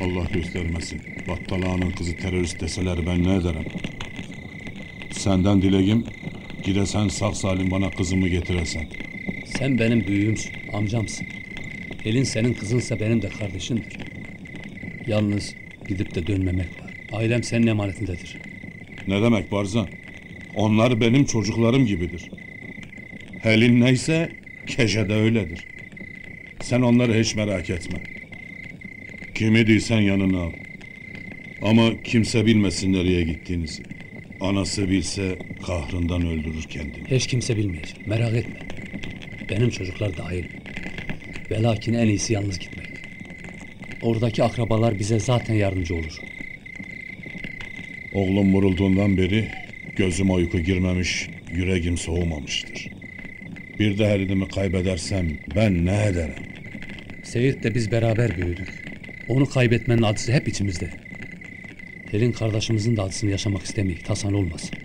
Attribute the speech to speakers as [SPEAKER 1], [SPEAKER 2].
[SPEAKER 1] Allah göstermesin. Battal ağanın kızı terörist deseler ben ne ederim? Senden dileğim, gidesen sağ salim bana kızımı getiresen.
[SPEAKER 2] Sen benim büyüğümsün, amcamsın. Pelin senin kızınsa benim de kardeşindir. Yalnız gidip de dönmemek var. Ailem senin emanetindedir.
[SPEAKER 1] Ne demek Barzan? Onlar benim çocuklarım gibidir. Helin neyse Keşe de öyledir. Sen onları hiç merak etme. Kimi değilsen yanına al. Ama kimse bilmesin nereye gittiğinizi. Anası bilse kahrından öldürür kendini.
[SPEAKER 2] Hiç kimse bilmeyecek, merak etme. Benim çocuklar dahil. Ve lakin en iyisi yalnız gitmek. Oradaki akrabalar bize zaten yardımcı olur.
[SPEAKER 1] Oğlum vurulduğundan beri gözüme uyku girmemiş, yüreğim soğumamıştır. Bir de Helinimi kaybedersem ben ne ederim?
[SPEAKER 2] Seyit'le biz beraber büyüdük. Onu kaybetmenin acısı hep içimizde. Helin kardeşimizin de acısını yaşamak istemeyik, tasan olmasın.